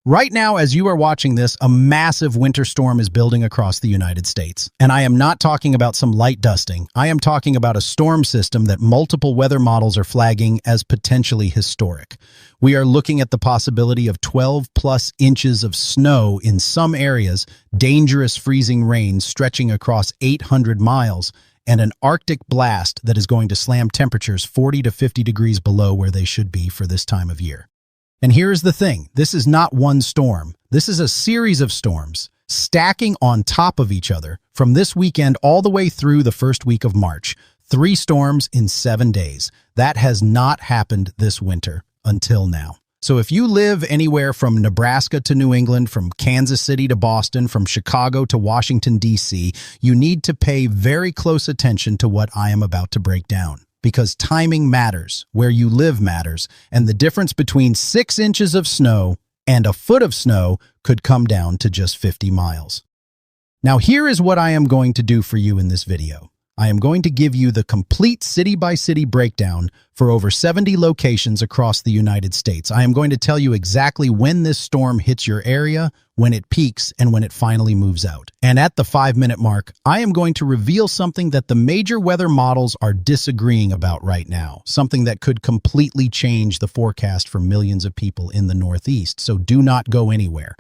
Right now, as you are watching this, a massive winter storm is building across the United States. And I am not talking about some light dusting. I am talking about a storm system that multiple weather models are flagging as potentially historic. We are looking at the possibility of 12-plus inches of snow in some areas, dangerous freezing rain stretching across 800 miles, and an Arctic blast that is going to slam temperatures 40 to 50 degrees below where they should be for this time of year. And here's the thing, this is not one storm. This is a series of storms, stacking on top of each other from this weekend all the way through the first week of March. 3 storms in 7 days. That has not happened this winter until now. So if you live anywhere from Nebraska to New England, from Kansas City to Boston, from Chicago to Washington, D.C., you need to pay very close attention to what I am about to break down. Because timing matters, where you live matters, and the difference between 6 inches of snow and a foot of snow could come down to just 50 miles. Now here is what I am going to do for you in this video. I am going to give you the complete city-by-city breakdown for over 70 locations across the United States. I am going to tell you exactly when this storm hits your area, when it peaks, and when it finally moves out. And at the 5-minute mark, I am going to reveal something that the major weather models are disagreeing about right now, something that could completely change the forecast for millions of people in the Northeast, so do not go anywhere.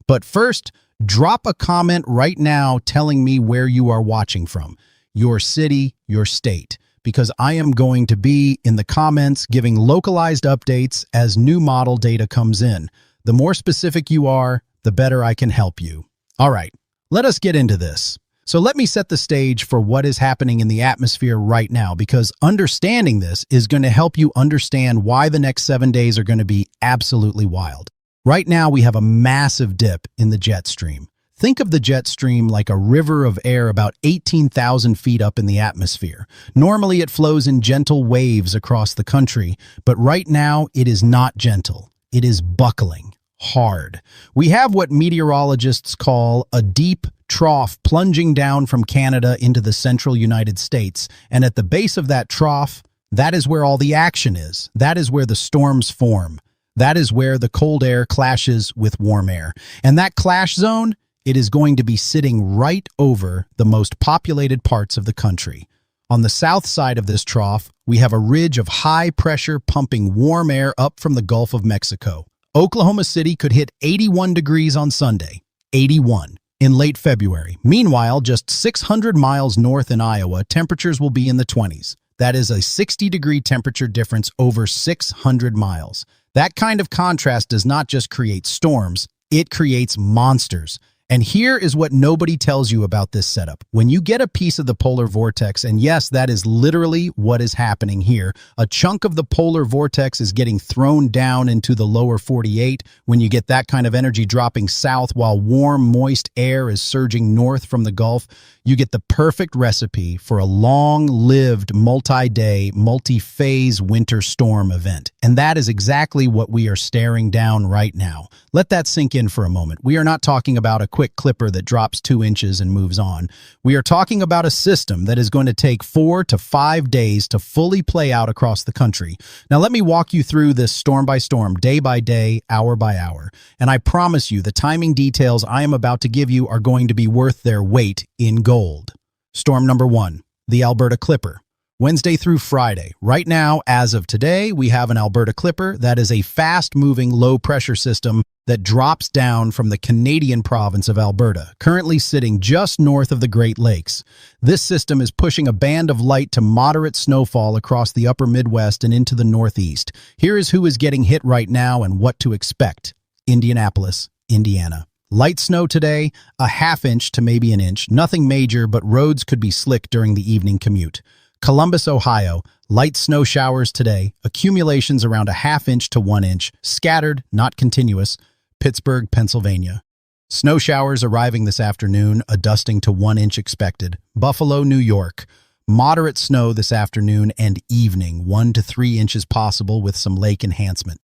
But first, drop a comment right now telling me where you are watching from. Your city, your state, because I am going to be in the comments giving localized updates as new model data comes in. The more specific you are, the better I can help you. All right, let us get into this. So let me set the stage for what is happening in the atmosphere right now, because understanding this is going to help you understand why the next 7 days are going to be absolutely wild. Right now, we have a massive dip in the jet stream. Think of the jet stream like a river of air about 18,000 feet up in the atmosphere. Normally, it flows in gentle waves across the country, but right now, it is not gentle. It is buckling hard. We have what meteorologists call a deep trough plunging down from Canada into the central United States, and at the base of that trough, that is where all the action is. That is where the storms form. That is where the cold air clashes with warm air. And that clash zone, it is going to be sitting right over the most populated parts of the country. On the south side of this trough, we have a ridge of high pressure pumping warm air up from the Gulf of Mexico. Oklahoma City could hit 81 degrees on Sunday, 81, in late February. Meanwhile, just 600 miles north in Iowa, temperatures will be in the 20s. That is a 60-degree temperature difference over 600 miles. That kind of contrast does not just create storms, it creates monsters. And here is what nobody tells you about this setup. When you get a piece of the polar vortex, and yes, that is literally what is happening here, a chunk of the polar vortex is getting thrown down into the lower 48. When you get that kind of energy dropping south while warm, moist air is surging north from the Gulf, you get the perfect recipe for a long-lived, multi-day, multi-phase winter storm event. And that is exactly what we are staring down right now. Let that sink in for a moment. We are not talking about a quick clipper that drops 2 inches and moves on. We are talking about a system that is going to take 4 to 5 days to fully play out across the country. Now let me walk you through this storm by storm, day by day, hour by hour. And I promise you the timing details I am about to give you are going to be worth their weight in gold. Storm number 1, the Alberta Clipper. Wednesday through Friday. Right now, as of today, we have an Alberta Clipper that is a fast-moving low-pressure system that drops down from the Canadian province of Alberta, currently sitting just north of the Great Lakes. This system is pushing a band of light to moderate snowfall across the upper Midwest and into the Northeast. Here is who is getting hit right now and what to expect. Indianapolis, Indiana. Light snow today, a ½ inch to maybe an inch. Nothing major, but roads could be slick during the evening commute. Columbus, Ohio, light snow showers today, accumulations around a ½ inch to 1 inch, scattered, not continuous. Pittsburgh, Pennsylvania. Snow showers arriving this afternoon, a dusting to 1 inch expected. Buffalo, New York. Moderate snow this afternoon and evening, 1 to 3 inches possible with some lake enhancement.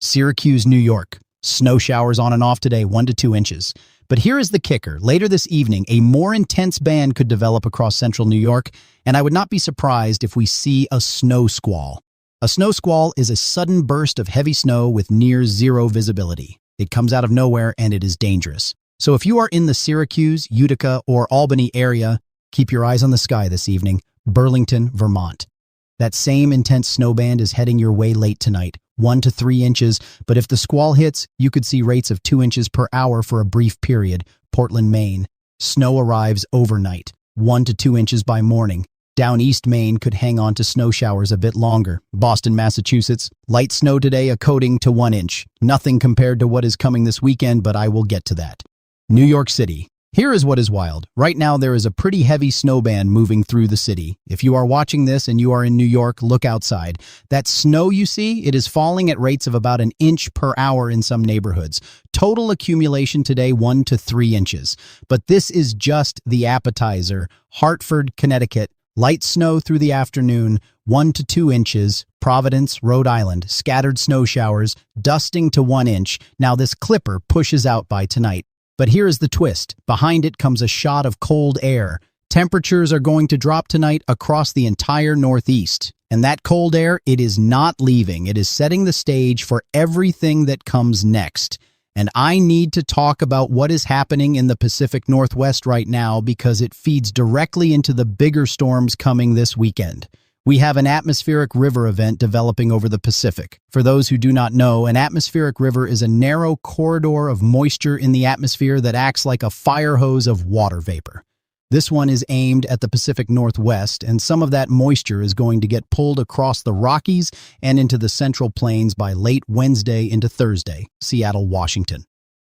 Syracuse, New York. Snow showers on and off today, 1 to 2 inches. But here is the kicker. Later this evening, a more intense band could develop across central New York, and I would not be surprised if we see a snow squall. A snow squall is a sudden burst of heavy snow with near zero visibility. It comes out of nowhere and it is dangerous. So if you are in the Syracuse, Utica, or Albany area, keep your eyes on the sky this evening. Burlington, Vermont. That same intense snow band is heading your way late tonight, 1 to 3 inches, but if the squall hits, you could see rates of 2 inches per hour for a brief period. Portland, Maine. Snow arrives overnight, 1 to 2 inches by morning. Down East Maine could hang on to snow showers a bit longer. Boston, Massachusetts. Light snow today, a coating to 1 inch. Nothing compared to what is coming this weekend, but I will get to that. New York City. Here is what is wild. Right now, there is a pretty heavy snow band moving through the city. If you are watching this and you are in New York, look outside. That snow you see, it is falling at rates of about 1 inch per hour in some neighborhoods. Total accumulation today, 1 to 3 inches. But this is just the appetizer. Hartford, Connecticut. Light snow through the afternoon, 1 to 2 inches. Providence, Rhode Island. Scattered snow showers, dusting to 1 inch. Now this Clipper pushes out by tonight. But here is the twist. Behind it comes a shot of cold air. Temperatures are going to drop tonight across the entire Northeast. And that cold air, it is not leaving. It is setting the stage for everything that comes next. And I need to talk about what is happening in the Pacific Northwest right now because it feeds directly into the bigger storms coming this weekend. We have an atmospheric river event developing over the Pacific. For those who do not know, an atmospheric river is a narrow corridor of moisture in the atmosphere that acts like a fire hose of water vapor. This one is aimed at the Pacific Northwest, and some of that moisture is going to get pulled across the Rockies and into the Central Plains by late Wednesday into Thursday, Seattle, Washington.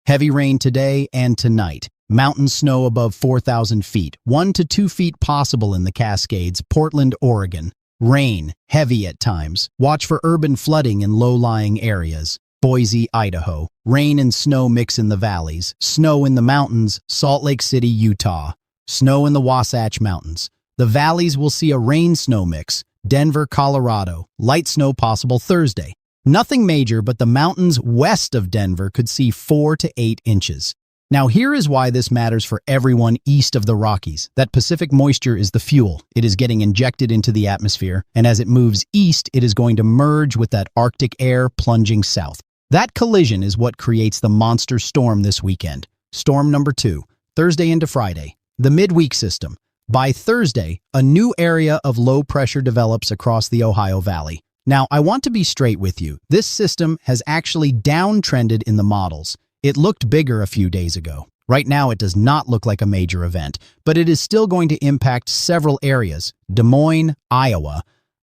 Heavy rain today and tonight. Mountain snow above 4,000 feet, 1 to 2 feet possible in the Cascades, Portland, Oregon. Rain, heavy at times. Watch for urban flooding in low-lying areas. Boise, Idaho. Rain and snow mix in the valleys. Snow in the mountains, Salt Lake City, Utah. Snow in the Wasatch Mountains. The valleys will see a rain-snow mix. Denver, Colorado. Light snow possible Thursday. Nothing major, but the mountains west of Denver could see 4 to 8 inches. Now here is why this matters for everyone east of the Rockies. That Pacific moisture is the fuel. It is getting injected into the atmosphere, and as it moves east, it is going to merge with that Arctic air plunging south. That collision is what creates the monster storm this weekend. Storm number 2, Thursday into Friday. The midweek system. By Thursday, a new area of low pressure develops across the Ohio Valley. Now, I want to be straight with you. This system has actually downtrended in the models. It looked bigger a few days ago. Right now, it does not look like a major event, but it is still going to impact several areas. Des Moines, Iowa.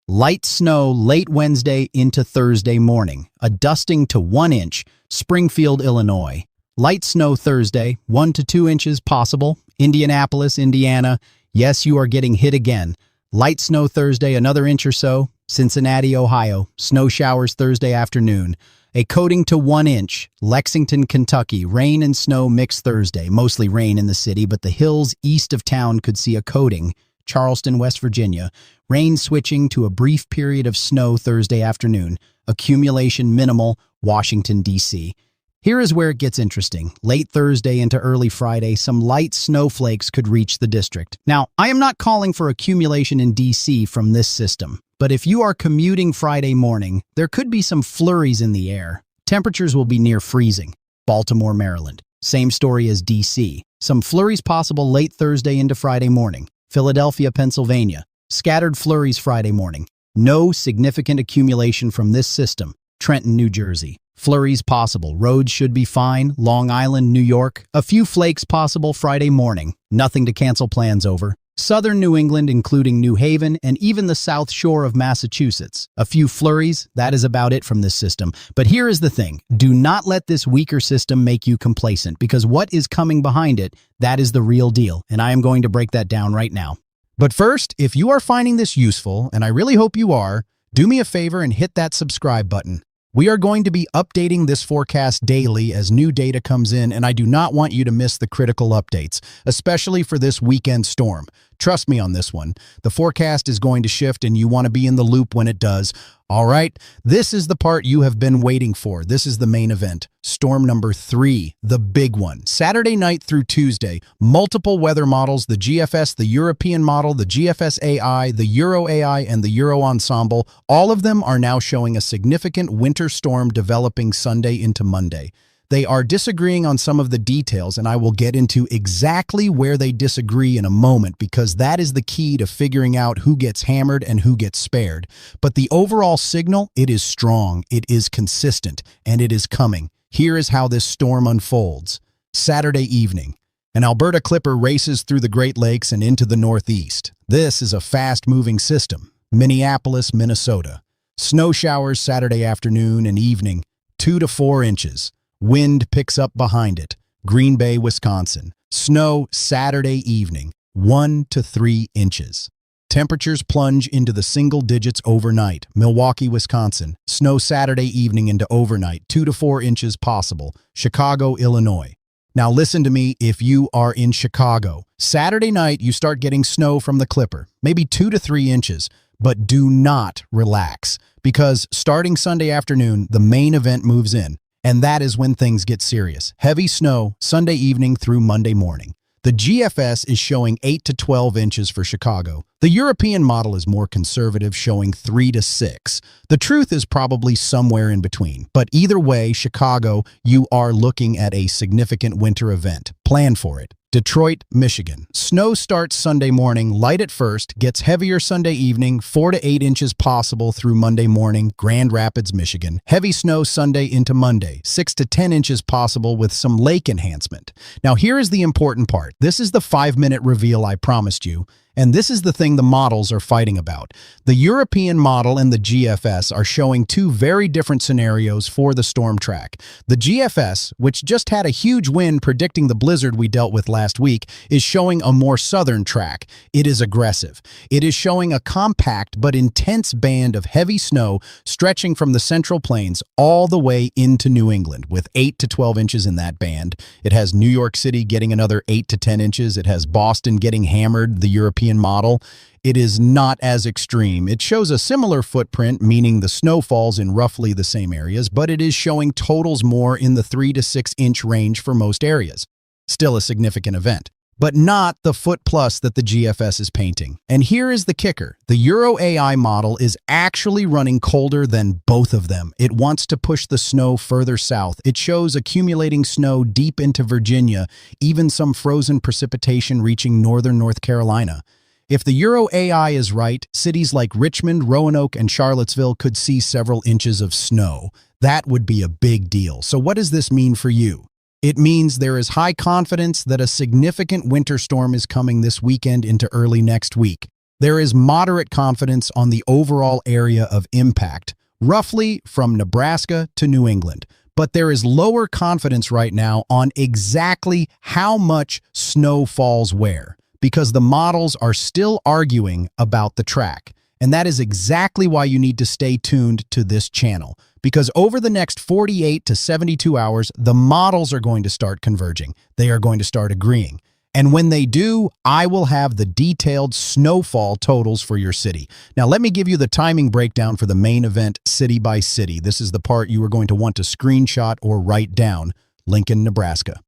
Light snow late Wednesday into Thursday morning. A dusting to 1 inch. Springfield, Illinois. Light snow Thursday, 1 to 2 inches possible. Indianapolis, Indiana. Yes, you are getting hit again. Light snow Thursday, another inch or so. Cincinnati, Ohio. Snow showers Thursday afternoon. A coating to 1 inch. Lexington, Kentucky. Rain and snow mix Thursday. Mostly rain in the city, but the hills east of town could see a coating. Charleston, West Virginia. Rain switching to a brief period of snow Thursday afternoon. Accumulation minimal. Washington, D.C. Here is where it gets interesting. Late Thursday into early Friday, some light snowflakes could reach the district. Now, I am not calling for accumulation in D.C. from this system, but if you are commuting Friday morning, there could be some flurries in the air. Temperatures will be near freezing. Baltimore, Maryland. Same story as D.C. Some flurries possible late Thursday into Friday morning. Philadelphia, Pennsylvania. Scattered flurries Friday morning. No significant accumulation from this system. Trenton, New Jersey. Flurries possible. Roads should be fine. Long Island, New York. A few flakes possible Friday morning. Nothing to cancel plans over. Southern New England, including New Haven, and even the South Shore of Massachusetts. A few flurries, that is about it from this system. But here is the thing. Do not let this weaker system make you complacent, because what is coming behind it, that is the real deal, and I am going to break that down right now. But first, if you are finding this useful, and I really hope you are, do me a favor and hit that subscribe button. We are going to be updating this forecast daily as new data comes in, and I do not want you to miss the critical updates, especially for this weekend storm. Trust me on this one. The forecast is going to shift, and you want to be in the loop when it does. All right, this is the part you have been waiting for. This is the main event. Storm number 3, the big one. Saturday night through Tuesday, multiple weather models, the GFS, the European model, the GFS AI, the Euro AI, and the Euro Ensemble, all of them are now showing a significant winter storm developing Sunday into Monday. They are disagreeing on some of the details, and I will get into exactly where they disagree in a moment because that is the key to figuring out who gets hammered and who gets spared. But the overall signal, it is strong, it is consistent, and it is coming. Here is how this storm unfolds. Saturday evening. An Alberta Clipper races through the Great Lakes and into the northeast. This is a fast-moving system. Minneapolis, Minnesota. Snow showers Saturday afternoon and evening, 2 to 4 inches. Wind picks up behind it. Green Bay, Wisconsin. Snow Saturday evening, 1 to 3 inches. Temperatures plunge into the single digits overnight. Milwaukee, Wisconsin. Snow Saturday evening into overnight, 2 to 4 inches possible. Chicago, Illinois. Now listen to me if you are in Chicago. Saturday night, you start getting snow from the Clipper, maybe 2 to 3 inches, but do not relax because starting Sunday afternoon, the main event moves in. And that is when things get serious. Heavy snow Sunday evening through Monday morning. The GFS is showing 8 to 12 inches for Chicago. The European model is more conservative, showing 3 to 6. The truth is probably somewhere in between. But either way, Chicago, you are looking at a significant winter event. Plan for it. Detroit, Michigan. Snow starts Sunday morning, light at first, gets heavier Sunday evening, 4 to 8 inches possible through Monday morning, Grand Rapids, Michigan. Heavy snow Sunday into Monday, 6 to 10 inches possible with some lake enhancement. Now here is the important part. This is the 5-minute reveal I promised you. And this is the thing the models are fighting about. The European model and the GFS are showing two very different scenarios for the storm track. The GFS, which just had a huge wind predicting the blizzard we dealt with last week, is showing a more southern track. It is aggressive. It is showing a compact but intense band of heavy snow stretching from the Central Plains all the way into New England, with 8 to 12 inches in that band. It has New York City getting another 8 to 10 inches. It has Boston getting hammered, the European model. It is not as extreme. It shows a similar footprint, meaning the snow falls in roughly the same areas, but it is showing totals more in the 3 to 6 inch range for most areas. Still a significant event, but not the foot plus that the GFS is painting. And here is the kicker. The Euro AI model is actually running colder than both of them. It wants to push the snow further south. It shows accumulating snow deep into Virginia, even some frozen precipitation reaching northern North Carolina. If the Euro AI is right, cities like Richmond, Roanoke, and Charlottesville could see several inches of snow. That would be a big deal. So what does this mean for you? It means there is high confidence that a significant winter storm is coming this weekend into early next week. There is moderate confidence on the overall area of impact, roughly from Nebraska to New England. But there is lower confidence right now on exactly how much snow falls where, because the models are still arguing about the track. And that is exactly why you need to stay tuned to this channel. Because over the next 48 to 72 hours, the models are going to start converging. They are going to start agreeing. And when they do, I will have the detailed snowfall totals for your city. Now, let me give you the timing breakdown for the main event city by city. This is the part you are going to want to screenshot or write down. Lincoln, Nebraska.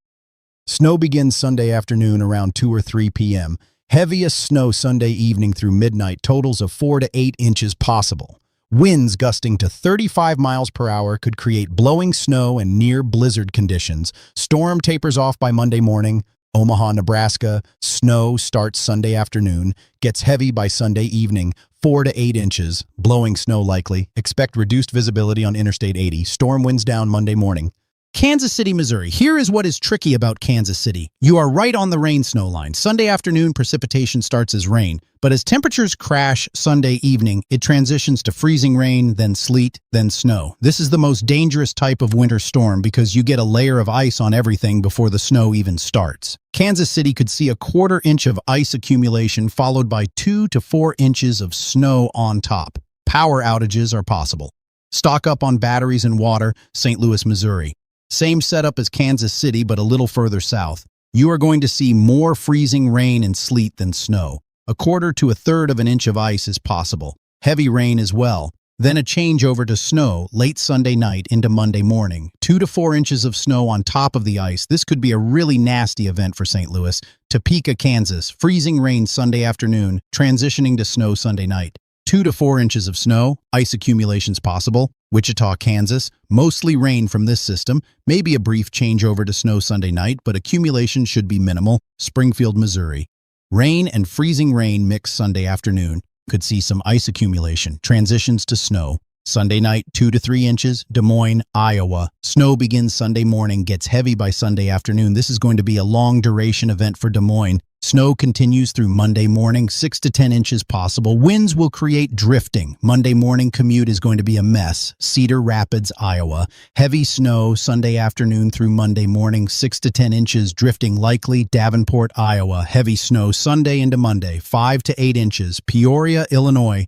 Snow begins Sunday afternoon around 2 or 3 p.m. Heaviest snow Sunday evening through midnight, totals of 4 to 8 inches possible. Winds gusting to 35 miles per hour could create blowing snow and near blizzard conditions. Storm tapers off by Monday morning. Omaha, Nebraska. Snow starts Sunday afternoon. Gets heavy by Sunday evening. 4 to 8 inches. Blowing snow likely. Expect reduced visibility on Interstate 80. Storm winds down Monday morning. Kansas City, Missouri. Here is what is tricky about Kansas City. You are right on the rain-snow line. Sunday afternoon, precipitation starts as rain. But as temperatures crash Sunday evening, it transitions to freezing rain, then sleet, then snow. This is the most dangerous type of winter storm because you get a layer of ice on everything before the snow even starts. Kansas City could see a 1/4 inch of ice accumulation followed by 2 to 4 inches of snow on top. Power outages are possible. Stock up on batteries and water, St. Louis, Missouri. Same setup as Kansas City, but a little further south. You are going to see more freezing rain and sleet than snow. 1/4 to 1/3 of an inch of ice is possible. Heavy rain as well. Then a change over to snow late Sunday night into Monday morning. 2 to 4 inches of snow on top of the ice. This could be a really nasty event for St. Louis. Topeka, Kansas. Freezing rain Sunday afternoon, transitioning to snow Sunday night. 2 to 4 inches of snow, ice accumulations possible. Wichita, Kansas, mostly rain from this system, maybe a brief changeover to snow Sunday night, but accumulation should be minimal. Springfield, Missouri, rain and freezing rain mix Sunday afternoon. Could see some ice accumulation, transitions to snow. Sunday night, 2 to 3 inches. Des Moines, Iowa, snow begins Sunday morning, gets heavy by Sunday afternoon. This is going to be a long duration event for Des Moines. Snow continues through Monday morning, 6 to 10 inches possible. Winds will create drifting. Monday morning commute is going to be a mess. Cedar Rapids, Iowa, heavy snow Sunday afternoon through Monday morning, 6 to 10 inches, drifting likely. Davenport, Iowa, heavy snow Sunday into Monday, 5 to 8 inches. Peoria, Illinois,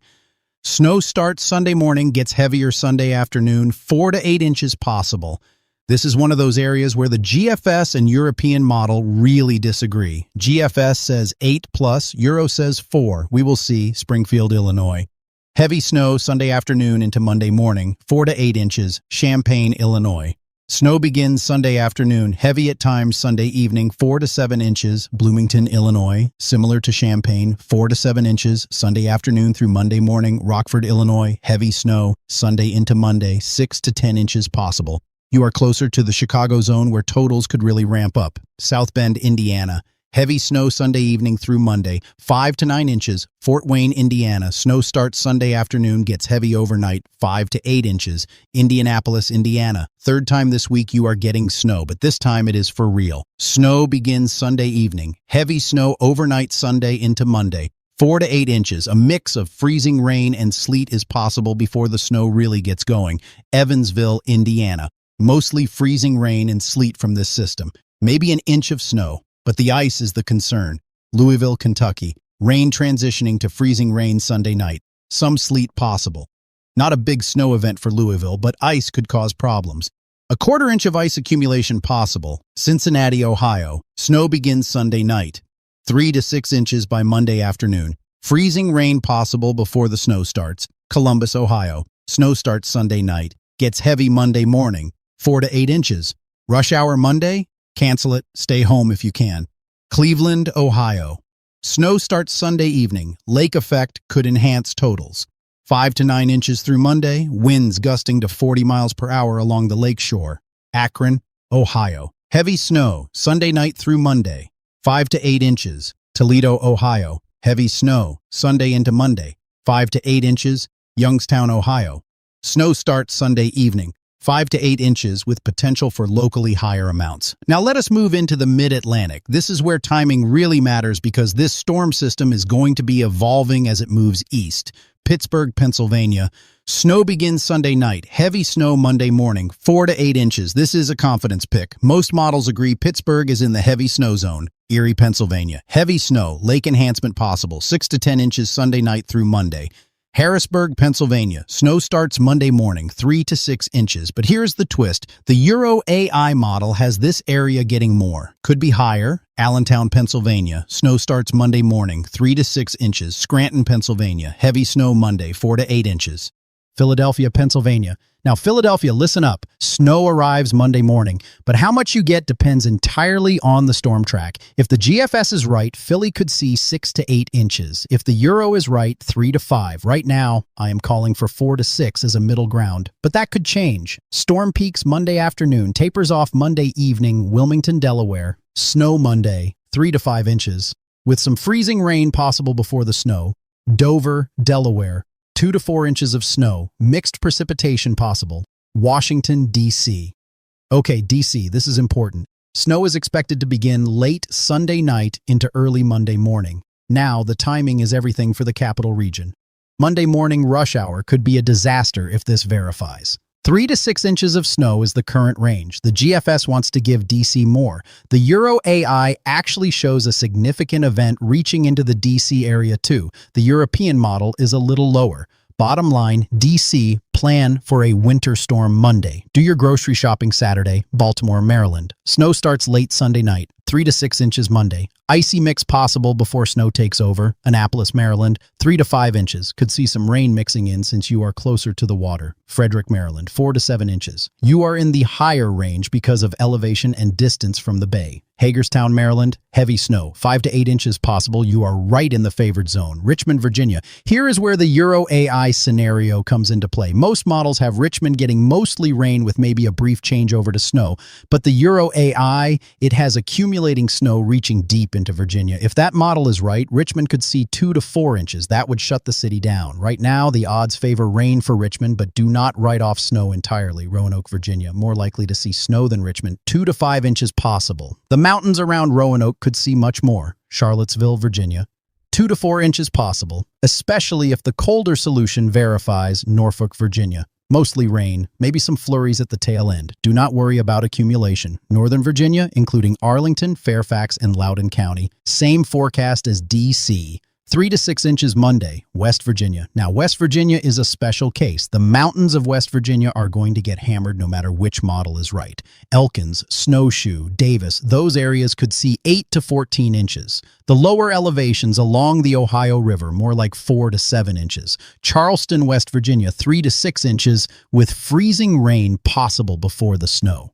snow starts Sunday morning, gets heavier Sunday afternoon, 4 to 8 inches possible. This is one of those areas where the GFS and European model really disagree. GFS says 8 plus, Euro says 4. We will see. Springfield, Illinois, heavy snow Sunday afternoon into Monday morning, 4 to 8 inches. Champaign, Illinois, snow begins Sunday afternoon, heavy at times Sunday evening, 4 to 7 inches. Bloomington, Illinois, similar to Champaign, 4 to 7 inches. Sunday afternoon through Monday morning. Rockford, Illinois, heavy snow Sunday into Monday, 6 to 10 inches possible. You are closer to the Chicago zone where totals could really ramp up. South Bend, Indiana, heavy snow Sunday evening through Monday, 5 to 9 inches. Fort Wayne, Indiana, snow starts Sunday afternoon, gets heavy overnight, 5 to 8 inches. Indianapolis, Indiana, third time this week you are getting snow, but this time it is for real. Snow begins Sunday evening, heavy snow overnight Sunday into Monday, 4 to 8 inches. A mix of freezing rain and sleet is possible before the snow really gets going. Evansville, Indiana, mostly freezing rain and sleet from this system. Maybe an inch of snow, but the ice is the concern. Louisville, Kentucky, rain transitioning to freezing rain Sunday night. Some sleet possible. Not a big snow event for Louisville, but ice could cause problems. A quarter inch of ice accumulation possible. Cincinnati, Ohio, snow begins Sunday night. 3 to 6 inches by Monday afternoon. Freezing rain possible before the snow starts. Columbus, Ohio, snow starts Sunday night. Gets heavy Monday morning. 4 to 8 inches. Rush hour Monday? Cancel it. Stay home if you can. Cleveland, Ohio, snow starts Sunday evening. Lake effect could enhance totals. 5 to 9 inches through Monday. Winds gusting to 40 miles per hour along the lake shore. Akron, Ohio, heavy snow Sunday night through Monday. 5 to 8 inches. Toledo, Ohio, heavy snow Sunday into Monday. 5 to 8 inches. Youngstown, Ohio, snow starts Sunday evening. 5 to 8 inches with potential for locally higher amounts. Now let us move into the mid-Atlantic. This is where timing really matters because this storm system is going to be evolving as it moves east. Pittsburgh, Pennsylvania, snow begins Sunday night. Heavy snow Monday morning, 4 to 8 inches. This is a confidence pick. Most models agree Pittsburgh is in the heavy snow zone. Erie, Pennsylvania, heavy snow, lake enhancement possible, 6 to 10 inches Sunday night through Monday. Harrisburg, Pennsylvania, snow starts Monday morning, 3 to 6 inches. But here's the twist. The Euro AI model has this area getting more. Could be higher. Allentown, Pennsylvania, snow starts Monday morning, 3 to 6 inches. Scranton, Pennsylvania, heavy snow Monday, 4 to 8 inches. Philadelphia, Pennsylvania. Now, Philadelphia, listen up. Snow arrives Monday morning, but how much you get depends entirely on the storm track. If the GFS is right, Philly could see 6 to 8 inches. If the Euro is right, 3 to 5. Right now, I am calling for 4 to 6 as a middle ground, but that could change. Storm peaks Monday afternoon, tapers off Monday evening, Wilmington, Delaware. Snow Monday, 3 to 5 inches, with some freezing rain possible before the snow. Dover, Delaware, 2 to 4 inches of snow, mixed precipitation possible. Washington, D.C. Okay, D.C., this is important. Snow is expected to begin late Sunday night into early Monday morning. Now, the timing is everything for the capital region. Monday morning rush hour could be a disaster if this verifies. 3 to 6 inches of snow is the current range. The GFS wants to give DC more. The Euro AI actually shows a significant event reaching into the DC area too. The European model is a little lower. Bottom line, DC, plan for a winter storm Monday. Do your grocery shopping Saturday, Baltimore, Maryland. Snow starts late Sunday night, 3 to 6 inches Monday. Icy mix possible before snow takes over. Annapolis, Maryland, 3 to 5 inches. Could see some rain mixing in since you are closer to the water. Frederick, Maryland, 4 to 7 inches. You are in the higher range because of elevation and distance from the bay. Hagerstown, Maryland, heavy snow, 5 to 8 inches possible. You are right in the favored zone. Richmond, Virginia. Here is where the Euro AI scenario comes into play. Most models have Richmond getting mostly rain with maybe a brief changeover to snow, but the Euro AI, it has accumulating snow reaching deep into Virginia. If that model is right, Richmond could see 2 to 4 inches. That would shut the city down. Right now, the odds favor rain for Richmond, but do not write off snow entirely. Roanoke, Virginia, more likely to see snow than Richmond, 2 to 5 inches possible. The mountains around Roanoke could see much more. Charlottesville, Virginia, 2 to 4 inches possible, especially if the colder solution verifies. Norfolk, Virginia, mostly rain, maybe some flurries at the tail end. Do not worry about accumulation. Northern Virginia, including Arlington, Fairfax, and Loudoun County, same forecast as D.C., 3 to 6 inches Monday. West Virginia. Now, West Virginia is a special case. The mountains of West Virginia are going to get hammered no matter which model is right. Elkins, Snowshoe, Davis, those areas could see 8 to 14 inches. The lower elevations along the Ohio River, more like 4 to 7 inches. Charleston, West Virginia, 3 to 6 inches with freezing rain possible before the snow.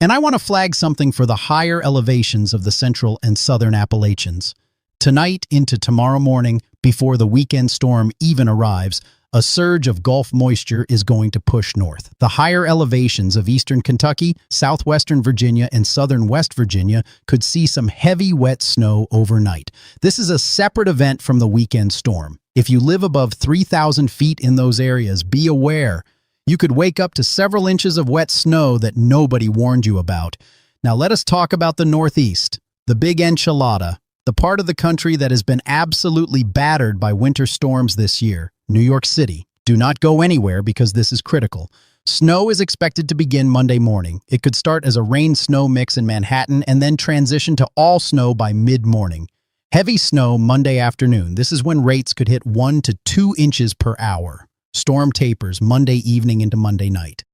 And I want to flag something for the higher elevations of the central and southern Appalachians. Tonight into tomorrow morning, before the weekend storm even arrives, a surge of Gulf moisture is going to push north. The higher elevations of eastern Kentucky, southwestern Virginia, and southern West Virginia could see some heavy, wet snow overnight. This is a separate event from the weekend storm. If you live above 3,000 feet in those areas, be aware. You could wake up to several inches of wet snow that nobody warned you about. Now let us talk about the Northeast, the big enchilada. The part of the country that has been absolutely battered by winter storms this year, New York City. Do not go anywhere because this is critical. Snow is expected to begin Monday morning. It could start as a rain-snow mix in Manhattan and then transition to all snow by mid-morning. Heavy snow Monday afternoon. This is when rates could hit 1 to 2 inches per hour. Storm tapers Monday evening into Monday night.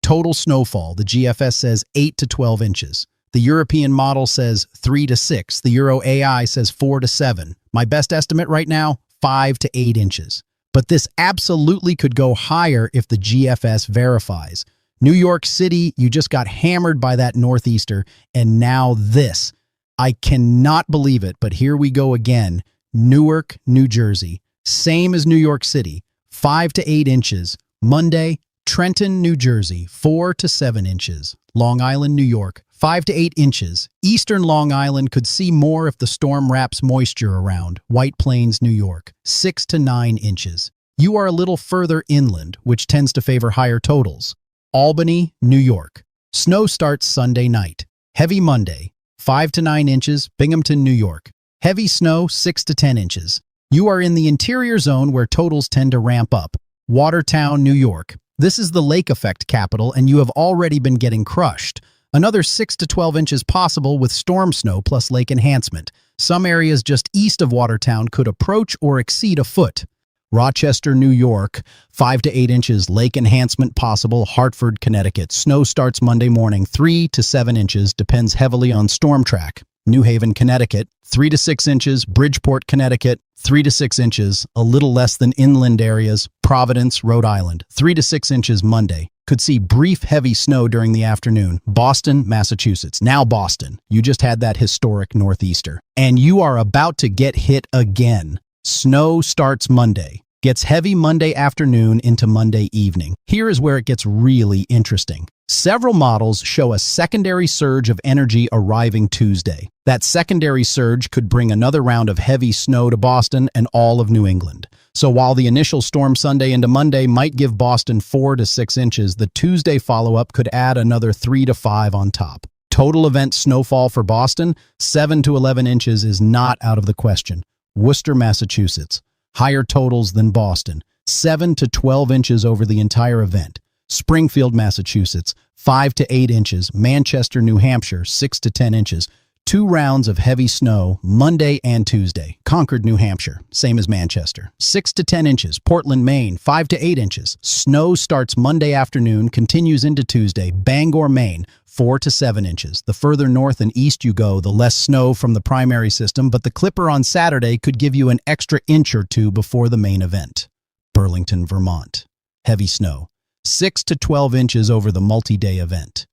Total snowfall, the GFS says 8 to 12 inches. The European model says 3 to 6. The Euro AI says 4 to 7. My best estimate right now, 5 to 8 inches. But this absolutely could go higher if the GFS verifies. New York City, you just got hammered by that northeaster, and now this. I cannot believe it, but here we go again. Newark, New Jersey. Same as New York City, 5 to 8 inches. Monday, Trenton, New Jersey, 4 to 7 inches. Long Island, New York, 5 to 8 inches. Eastern Long Island could see more if the storm wraps moisture around. White Plains, New York, 6 to 9 inches. You are a little further inland, which tends to favor higher totals. Albany, New York. Snow starts Sunday night. Heavy Monday, 5 to 9 inches. Binghamton, New York. Heavy snow, 6 to 10 inches. You are in the interior zone where totals tend to ramp up. Watertown, New York. This is the lake effect capital, and you have already been getting crushed. Another 6 to 12 inches possible with storm snow plus lake enhancement. Some areas just east of Watertown could approach or exceed a foot. Rochester, New York, 5 to 8 inches, lake enhancement possible. Hartford, Connecticut. Snow starts Monday morning, 3 to 7 inches, depends heavily on storm track. New Haven, Connecticut, 3 to 6 inches. Bridgeport, Connecticut, 3 to 6 inches, a little less than inland areas. Providence, Rhode Island, 3 to 6 inches Monday. Could see brief heavy snow during the afternoon. Boston, Massachusetts. Now Boston. You just had that historic northeaster. And you are about to get hit again. Snow starts Monday. Gets heavy Monday afternoon into Monday evening. Here is where it gets really interesting. Several models show a secondary surge of energy arriving Tuesday. That secondary surge could bring another round of heavy snow to Boston and all of New England. So while the initial storm Sunday into Monday might give Boston 4 to 6 inches, the Tuesday follow-up could add another 3 to 5 on top. Total event snowfall for Boston, 7 to 11 inches is not out of the question. Worcester, Massachusetts. Higher totals than Boston, 7 to 12 inches over the entire event. Springfield, Massachusetts, 5 to 8 inches. Manchester, New Hampshire, 6 to 10 inches. 2 rounds of heavy snow, Monday and Tuesday. Concord, New Hampshire, same as Manchester, 6 to 10 inches. Portland, Maine, 5 to 8 inches. Snow starts Monday afternoon, continues into Tuesday. Bangor, Maine, 4 to 7 inches. The further north and east you go, the less snow from the primary system, but the Clipper on Saturday could give you an extra inch or two before the main event. Burlington, Vermont. Heavy snow. 6 to 12 inches over the multi-day event.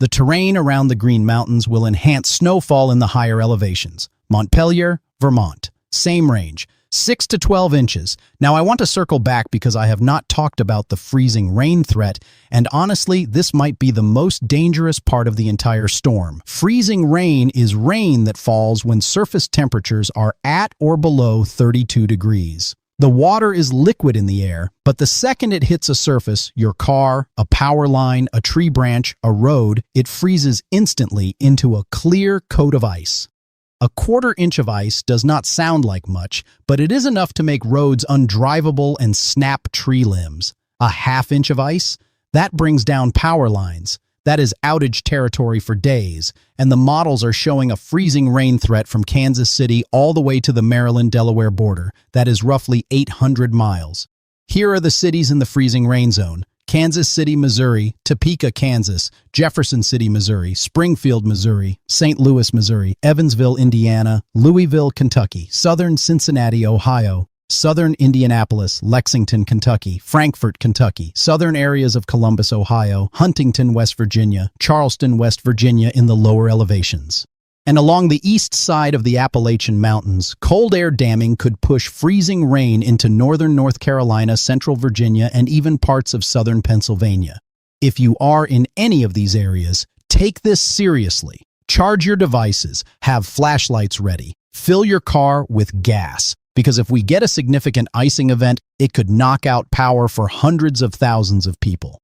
The terrain around the Green Mountains will enhance snowfall in the higher elevations. Montpelier, Vermont. Same range. 6 to 12 inches. Now I want to circle back because I have not talked about the freezing rain threat, and honestly, this might be the most dangerous part of the entire storm. Freezing rain is rain that falls when surface temperatures are at or below 32 degrees. The water is liquid in the air, but the second it hits a surface, your car, a power line, a tree branch, a road, it freezes instantly into a clear coat of ice. A quarter-inch of ice does not sound like much, but it is enough to make roads undrivable and snap tree limbs. A half-inch of ice? That brings down power lines. That is outage territory for days, and the models are showing a freezing rain threat from Kansas City all the way to the Maryland-Delaware border. That is roughly 800 miles. Here are the cities in the freezing rain zone: Kansas City, Missouri; Topeka, Kansas; Jefferson City, Missouri; Springfield, Missouri; St. Louis, Missouri; Evansville, Indiana; Louisville, Kentucky; southern Cincinnati, Ohio; southern Indianapolis; Lexington, Kentucky; Frankfort, Kentucky; southern areas of Columbus, Ohio; Huntington, West Virginia; Charleston, West Virginia in the lower elevations. And along the east side of the Appalachian Mountains, cold air damming could push freezing rain into northern North Carolina, central Virginia, and even parts of southern Pennsylvania. If you are in any of these areas, take this seriously. Charge your devices, have flashlights ready, fill your car with gas, because if we get a significant icing event, it could knock out power for hundreds of thousands of people.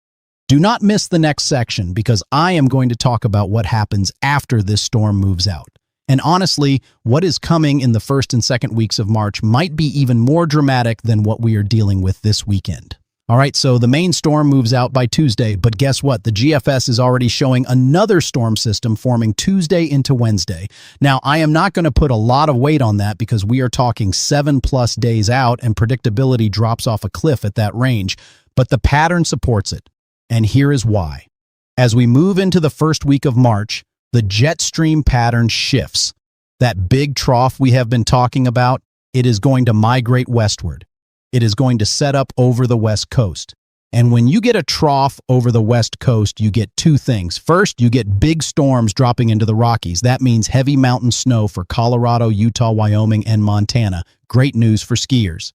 Do not miss the next section because I am going to talk about what happens after this storm moves out. And honestly, what is coming in the first and second weeks of March might be even more dramatic than what we are dealing with this weekend. All right, so the main storm moves out by Tuesday, but guess what? The GFS is already showing another storm system forming Tuesday into Wednesday. Now, I am not going to put a lot of weight on that because we are talking 7+ days out and predictability drops off a cliff at that range, but the pattern supports it. And here is why. As we move into the first week of March, the jet stream pattern shifts. That big trough we have been talking about, it is going to migrate westward. It is going to set up over the west coast. And when you get a trough over the west coast, you get two things. First, you get big storms dropping into the Rockies. That means heavy mountain snow for Colorado, Utah, Wyoming, and Montana. Great news for skiers.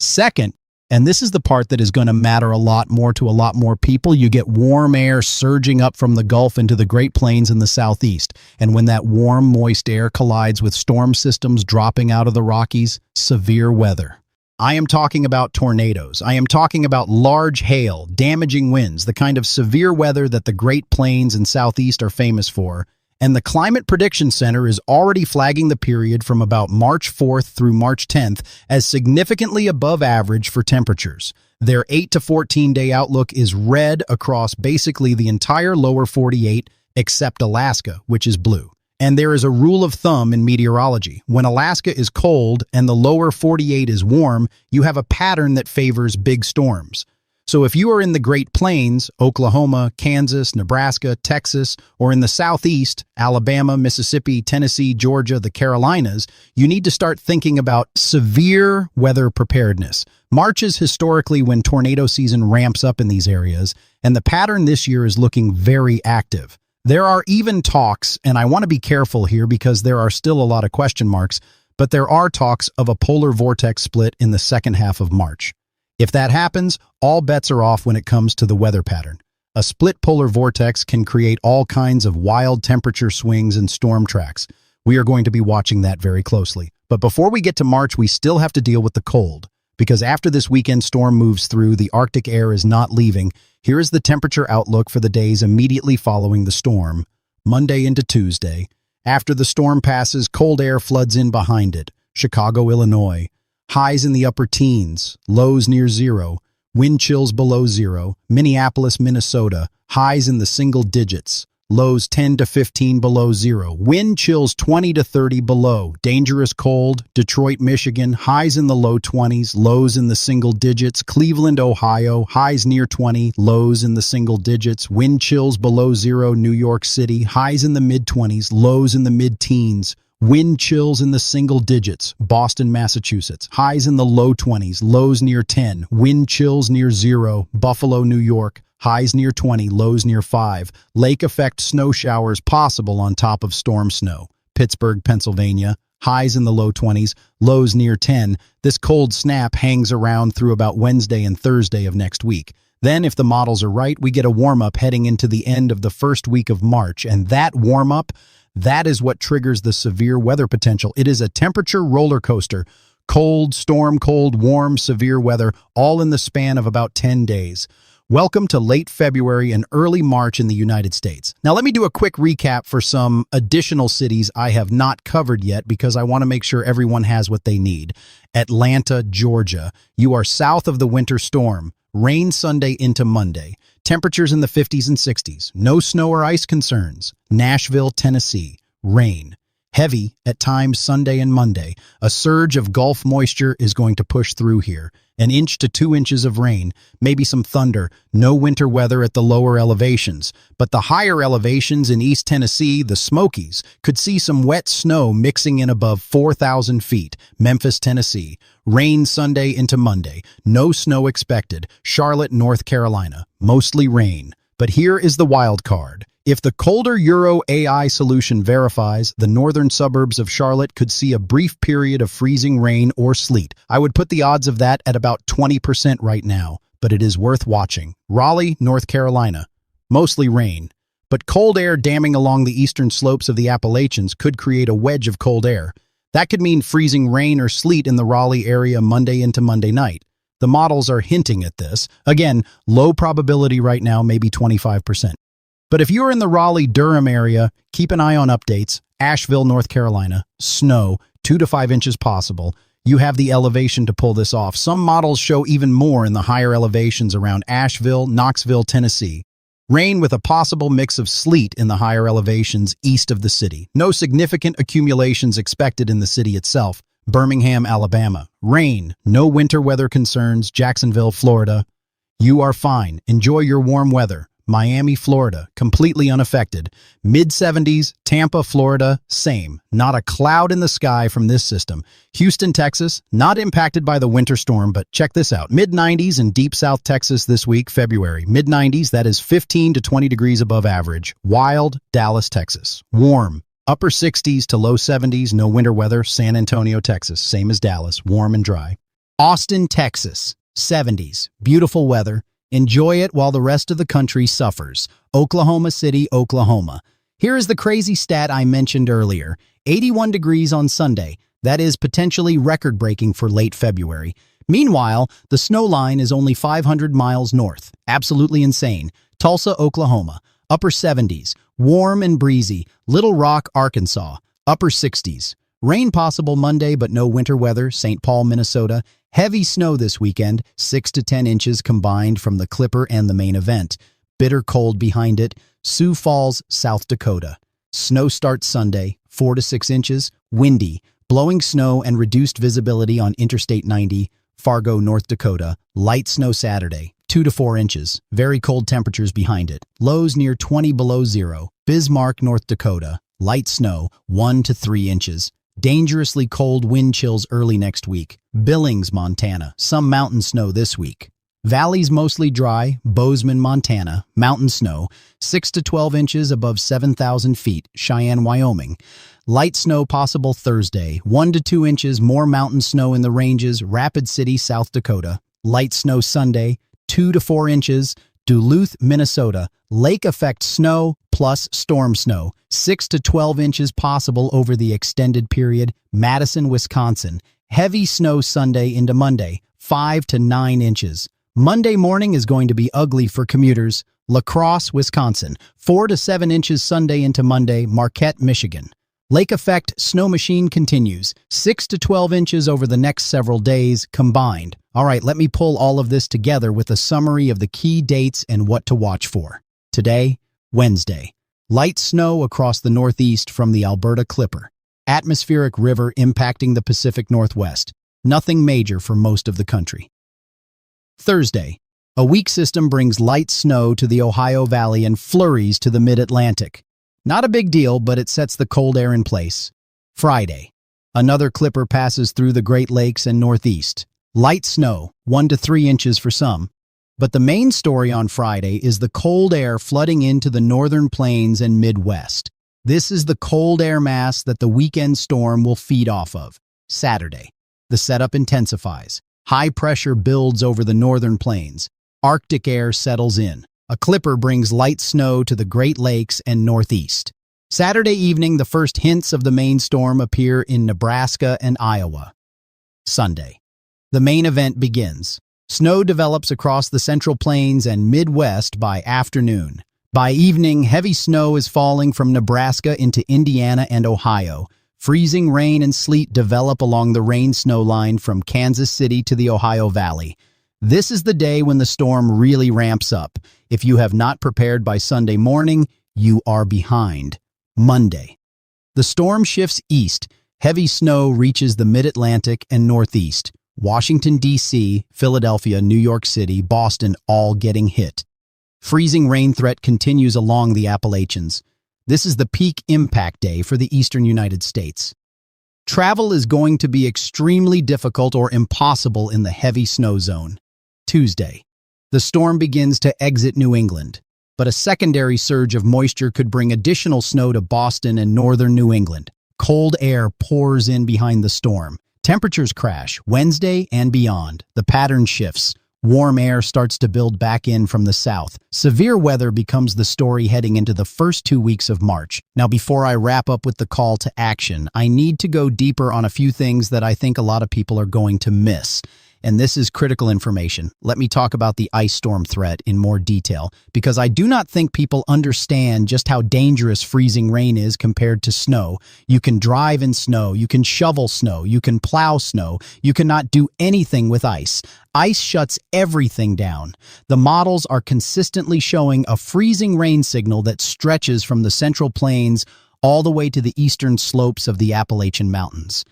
Second, and this is the part that is going to matter a lot more to a lot more people, you get warm air surging up from the Gulf into the Great Plains in the southeast. And when that warm, moist air collides with storm systems dropping out of the Rockies, severe weather. I am talking about tornadoes. I am talking about large hail, damaging winds, the kind of severe weather that the Great Plains and Southeast are famous for. And the Climate Prediction Center is already flagging the period from about March 4th through March 10th as significantly above average for temperatures. Their 8 to 14-day outlook is red across basically the entire lower 48 except Alaska, which is blue. And there is a rule of thumb in meteorology. When Alaska is cold and the lower 48 is warm, you have a pattern that favors big storms. So if you are in the Great Plains, Oklahoma, Kansas, Nebraska, Texas, or in the Southeast, Alabama, Mississippi, Tennessee, Georgia, the Carolinas, you need to start thinking about severe weather preparedness. March is historically when tornado season ramps up in these areas, and the pattern this year is looking very active. There are even talks, and I want to be careful here because there are still a lot of question marks, but there are talks of a polar vortex split in the second half of March. If that happens, all bets are off when it comes to the weather pattern. A split polar vortex can create all kinds of wild temperature swings and storm tracks. We are going to be watching that very closely. But before we get to March, we still have to deal with the cold. Because after this weekend storm moves through, the Arctic air is not leaving. Here is the temperature outlook for the days immediately following the storm. Monday into Tuesday. After the storm passes, cold air floods in behind it. Chicago, Illinois. Highs in the upper teens, lows near zero, wind chills below zero. Minneapolis, Minnesota, highs in the single digits, lows 10 to 15 below zero. Wind chills 20 to 30 below. Dangerous cold. Detroit, Michigan, highs in the low 20s, lows in the single digits. Cleveland, Ohio, highs near 20, lows in the single digits. Wind chills below zero. New York City, highs in the mid-20s, lows in the mid-teens. Wind chills in the single digits. Boston, Massachusetts, highs in the low 20s, lows near 10. Wind chills near zero. Buffalo, New York, highs near 20, lows near 5. Lake effect snow showers possible on top of storm snow. Pittsburgh, Pennsylvania, highs in the low 20s, lows near 10. This cold snap hangs around through about Wednesday and Thursday of next week. Then, if the models are right, we get a warm-up heading into the end of the first week of March, and that warm-up, that is what triggers the severe weather potential. It is a temperature roller coaster. Cold, storm, cold, warm, severe weather, all in the span of about 10 days. Welcome to late February and early March in the United States. Now, let me do a quick recap for some additional cities I have not covered yet because I want to make sure everyone has what they need. Atlanta, Georgia. You are south of the winter storm. Rain Sunday into Monday. Temperatures in the 50s and 60s. No snow or ice concerns. Nashville, Tennessee. Rain. Heavy at times Sunday and Monday. A surge of Gulf moisture is going to push through here. 1 inch to 2 inches of rain, maybe some thunder, no winter weather at the lower elevations. But the higher elevations in East Tennessee, the Smokies, could see some wet snow mixing in above 4,000 feet. Memphis, Tennessee. Rain Sunday into Monday. No snow expected. Charlotte, North Carolina. Mostly rain. But here is the wild card. If the colder Euro AI solution verifies, the northern suburbs of Charlotte could see a brief period of freezing rain or sleet. I would put the odds of that at about 20% right now, but it is worth watching. Raleigh, North Carolina. Mostly rain. But cold air damming along the eastern slopes of the Appalachians could create a wedge of cold air. That could mean freezing rain or sleet in the Raleigh area Monday into Monday night. The models are hinting at this. Again, low probability right now, maybe 25%. But if you're in the Raleigh-Durham area, keep an eye on updates. Asheville, North Carolina, snow, 2 to 5 inches possible. You have the elevation to pull this off. Some models show even more in the higher elevations around Asheville, Knoxville, Tennessee. Rain with a possible mix of sleet in the higher elevations east of the city. No significant accumulations expected in the city itself. Birmingham, Alabama. Rain, no winter weather concerns. Jacksonville, Florida. You are fine. Enjoy your warm weather. Miami, Florida, completely unaffected. Mid-70s, Tampa, Florida, same. Not a cloud in the sky from this system. Houston, Texas, not impacted by the winter storm, but check this out. Mid-90s in deep South Texas this week, February. Mid-90s, that is 15 to 20 degrees above average. Wild, Dallas, Texas. Warm. Upper 60s to low 70s, no winter weather. San Antonio, Texas, same as Dallas, warm and dry. Austin, Texas, 70s. Beautiful weather. Enjoy it while the rest of the country suffers. Oklahoma City, Oklahoma. Here is the crazy stat I mentioned earlier. 81 degrees on Sunday. That is potentially record-breaking for late February. Meanwhile, the snow line is only 500 miles north. Absolutely insane. Tulsa, Oklahoma. Upper 70s. Warm and breezy. Little Rock, Arkansas. Upper 60s. Rain possible Monday, but no winter weather. St. Paul, Minnesota. Heavy snow this weekend, 6 to 10 inches combined from the Clipper and the main event. Bitter cold behind it. Sioux Falls, South Dakota. Snow starts Sunday, 4 to 6 inches, windy, blowing snow and reduced visibility on Interstate 90, Fargo, North Dakota. Light snow Saturday, 2 to 4 inches, very cold temperatures behind it. Lows near 20 below zero. Bismarck, North Dakota. Light snow, 1 to 3 inches. Dangerously cold wind chills early next week. Billings, Montana. Some mountain snow this week. Valleys mostly dry. Bozeman, Montana. Mountain snow. 6 to 12 inches above 7,000 feet. Cheyenne, Wyoming. Light snow possible Thursday. 1 to 2 inches more mountain snow in the ranges. Rapid City, South Dakota. Light snow Sunday. 2 to 4 inches. Duluth, Minnesota. Lake effect snow plus storm snow. 6 to 12 inches possible over the extended period. Madison, Wisconsin. Heavy snow Sunday into Monday. 5 to 9 inches. Monday morning is going to be ugly for commuters. La Crosse, Wisconsin. 4 to 7 inches Sunday into Monday. Marquette, Michigan. Lake effect snow machine continues. 6 to 12 inches over the next several days combined. All right, let me pull all of this together with a summary of the key dates and what to watch for. Today, Wednesday. Light snow across the northeast from the Alberta Clipper. Atmospheric river impacting the Pacific Northwest. Nothing major for most of the country. Thursday. A weak system brings light snow to the Ohio Valley and flurries to the mid-Atlantic. Not a big deal, but it sets the cold air in place. Friday. Another clipper passes through the Great Lakes and Northeast. Light snow, 1 to 3 inches for some. But the main story on Friday is the cold air flooding into the northern plains and Midwest. This is the cold air mass that the weekend storm will feed off of. Saturday. The setup intensifies. High pressure builds over the northern plains. Arctic air settles in. A clipper brings light snow to the Great Lakes and Northeast. Saturday evening, the first hints of the main storm appear in Nebraska and Iowa. Sunday. The main event begins. Snow develops across the Central Plains and Midwest by afternoon. By evening, heavy snow is falling from Nebraska into Indiana and Ohio. Freezing rain and sleet develop along the rain-snow line from Kansas City to the Ohio Valley. This is the day when the storm really ramps up. If you have not prepared by Sunday morning, you are behind. Monday. The storm shifts east. Heavy snow reaches the mid-Atlantic and northeast. Washington, D.C., Philadelphia, New York City, Boston, all getting hit. Freezing rain threat continues along the Appalachians. This is the peak impact day for the eastern United States. Travel is going to be extremely difficult or impossible in the heavy snow zone. Tuesday. The storm begins to exit New England, but a secondary surge of moisture could bring additional snow to Boston and northern New England. Cold air pours in behind the storm. Temperatures crash Wednesday and beyond. The pattern shifts. Warm air starts to build back in from the south. Severe weather becomes the story heading into the first 2 weeks of March. Now, before I wrap up with the call to action, I need to go deeper on a few things that I think a lot of people are going to miss. And this is critical information. Let me talk about the ice storm threat in more detail, because I do not think people understand just how dangerous freezing rain is compared to snow. You can drive in snow, you can shovel snow, you can plow snow, you cannot do anything with ice. Ice shuts everything down. The models are consistently showing a freezing rain signal that stretches from the Central Plains all the way to the eastern slopes of the Appalachian Mountains.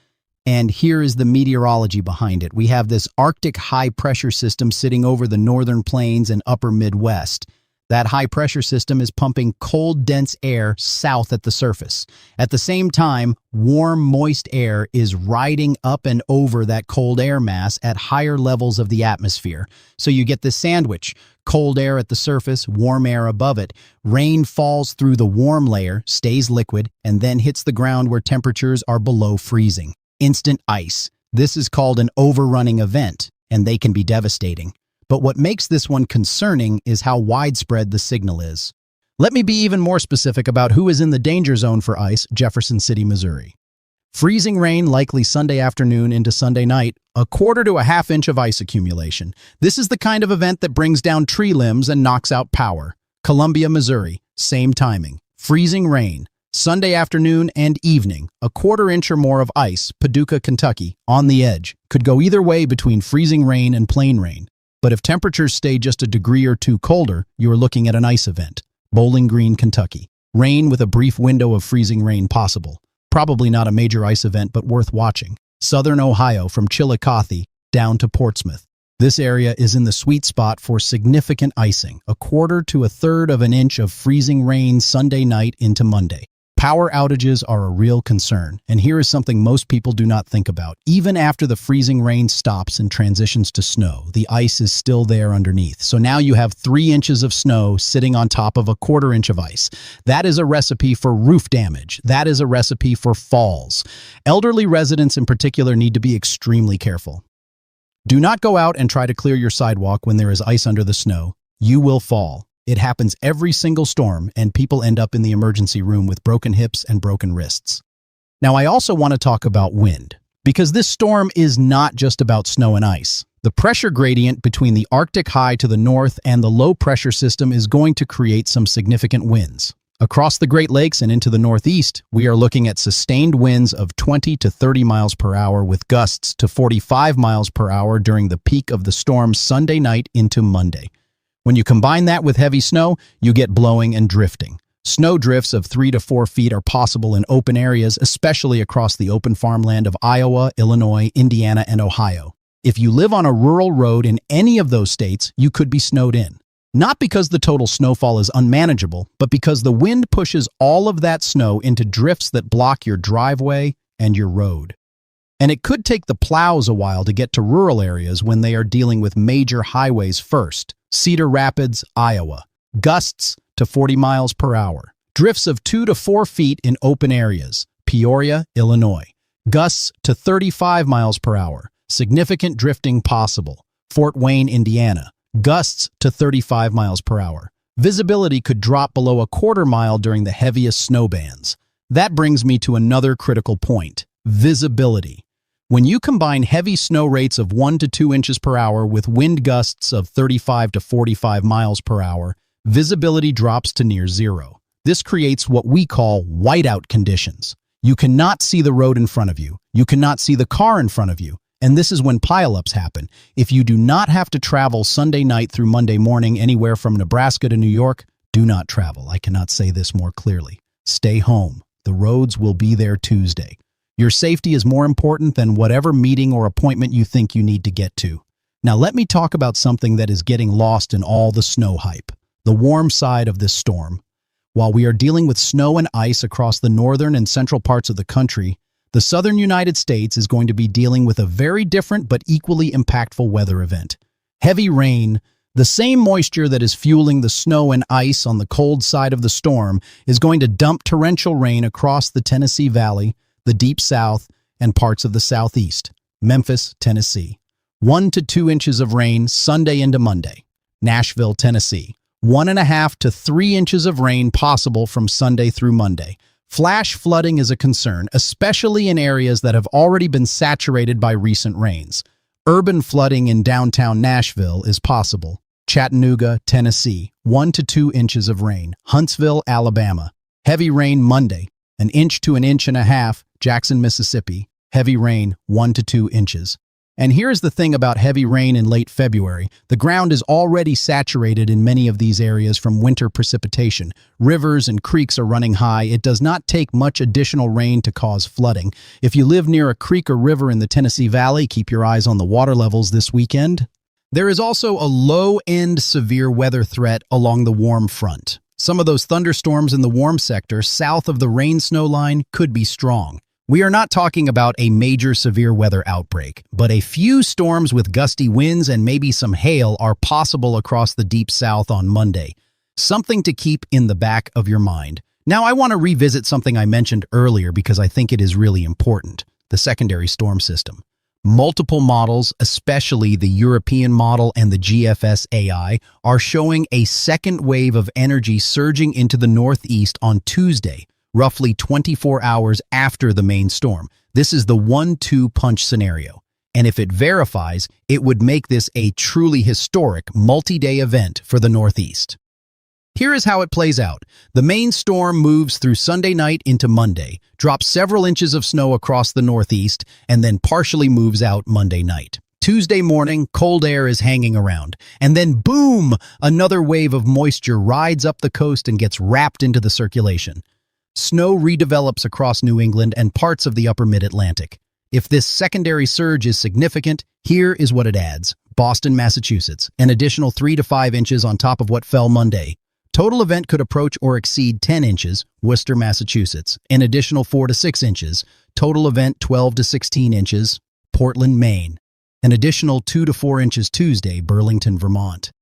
And here is the meteorology behind it. We have this Arctic high-pressure system sitting over the northern plains and upper Midwest. That high-pressure system is pumping cold, dense air south at the surface. At the same time, warm, moist air is riding up and over that cold air mass at higher levels of the atmosphere. So you get this sandwich. Cold air at the surface, warm air above it. Rain falls through the warm layer, stays liquid, and then hits the ground where temperatures are below freezing. Instant ice. This is called an overrunning event, and they can be devastating. But what makes this one concerning is how widespread the signal is. Let me be even more specific about who is in the danger zone for ice: Jefferson City, Missouri. Freezing rain likely Sunday afternoon into Sunday night, 1/4 to a 1/2 inch of ice accumulation. This is the kind of event that brings down tree limbs and knocks out power. Columbia, Missouri, same timing. Freezing rain. Sunday afternoon and evening, 1/4 inch or more of ice. Paducah, Kentucky, on the edge. Could go either way between freezing rain and plain rain. But if temperatures stay just a degree or two colder, you are looking at an ice event. Bowling Green, Kentucky. Rain with a brief window of freezing rain possible. Probably not a major ice event, but worth watching. Southern Ohio from Chillicothe down to Portsmouth. This area is in the sweet spot for significant icing. 1/4 to a 1/3 of an inch of freezing rain Sunday night into Monday. Power outages are a real concern, and here is something most people do not think about. Even after the freezing rain stops and transitions to snow, the ice is still there underneath. So now you have 3 inches of snow sitting on top of 1/4 inch of ice. That is a recipe for roof damage. That is a recipe for falls. Elderly residents in particular need to be extremely careful. Do not go out and try to clear your sidewalk when there is ice under the snow. You will fall. It happens every single storm, and people end up in the emergency room with broken hips and broken wrists. Now, I also want to talk about wind, because this storm is not just about snow and ice. The pressure gradient between the Arctic high to the north and the low pressure system is going to create some significant winds. Across the Great Lakes and into the Northeast, we are looking at sustained winds of 20 to 30 miles per hour with gusts to 45 miles per hour during the peak of the storm Sunday night into Monday. When you combine that with heavy snow, you get blowing and drifting. Snow drifts of 3 to 4 feet are possible in open areas, especially across the open farmland of Iowa, Illinois, Indiana, and Ohio. If you live on a rural road in any of those states, you could be snowed in. Not because the total snowfall is unmanageable, but because the wind pushes all of that snow into drifts that block your driveway and your road. And it could take the plows a while to get to rural areas when they are dealing with major highways first. Cedar Rapids, Iowa. Gusts to 40 miles per hour. Drifts of 2 to 4 feet in open areas. Peoria, Illinois. Gusts to 35 miles per hour. Significant drifting possible. Fort Wayne, Indiana. Gusts to 35 miles per hour. Visibility could drop below a quarter mile during the heaviest snow bands. That brings me to another critical point. Visibility. When you combine heavy snow rates of 1 to 2 inches per hour with wind gusts of 35 to 45 miles per hour, visibility drops to near zero. This creates what we call whiteout conditions. You cannot see the road in front of you. You cannot see the car in front of you. And this is when pileups happen. If you do not have to travel Sunday night through Monday morning anywhere from Nebraska to New York, do not travel. I cannot say this more clearly. Stay home. The roads will be there Tuesday. Your safety is more important than whatever meeting or appointment you think you need to get to. Now let me talk about something that is getting lost in all the snow hype. The warm side of this storm. While we are dealing with snow and ice across the northern and central parts of the country, the southern United States is going to be dealing with a very different but equally impactful weather event. Heavy rain, the same moisture that is fueling the snow and ice on the cold side of the storm, is going to dump torrential rain across the Tennessee Valley, the Deep South, and parts of the Southeast. Memphis, Tennessee. 1 to 2 inches of rain Sunday into Monday. Nashville, Tennessee. 1.5 to 3 inches of rain possible from Sunday through Monday. Flash flooding is a concern, especially in areas that have already been saturated by recent rains. Urban flooding in downtown Nashville is possible. Chattanooga, Tennessee, 1 to 2 inches of rain. Huntsville, Alabama. Heavy rain Monday, 1 inch to 1.5 inches. Jackson, Mississippi. Heavy rain, 1 to 2 inches. And here's the thing about heavy rain in late February. The ground is already saturated in many of these areas from winter precipitation. Rivers and creeks are running high. It does not take much additional rain to cause flooding. If you live near a creek or river in the Tennessee Valley, keep your eyes on the water levels this weekend. There is also a low-end severe weather threat along the warm front. Some of those thunderstorms in the warm sector south of the rain-snow line could be strong. We are not talking about a major severe weather outbreak, but a few storms with gusty winds and maybe some hail are possible across the Deep South on Monday. Something to keep in the back of your mind. Now, I want to revisit something I mentioned earlier because I think it is really important: the secondary storm system. Multiple models, especially the European model and the GFS AI, are showing a second wave of energy surging into the northeast on Tuesday, roughly 24 hours after the main storm. This is the 1-2 punch scenario. And if it verifies, it would make this a truly historic multi-day event for the Northeast. Here is how it plays out. The main storm moves through Sunday night into Monday, drops several inches of snow across the Northeast, and then partially moves out Monday night. Tuesday morning, cold air is hanging around. And then boom! Another wave of moisture rides up the coast and gets wrapped into the circulation. Snow redevelops across New England and parts of the upper mid-Atlantic. If this secondary surge is significant, here is what it adds. Boston, Massachusetts, an additional 3 to 5 inches on top of what fell Monday. Total event could approach or exceed 10 inches. Worcester, Massachusetts, an additional 4 to 6 inches. Total event 12 to 16 inches. Portland, Maine, an additional 2 to 4 inches Tuesday. Burlington, Vermont,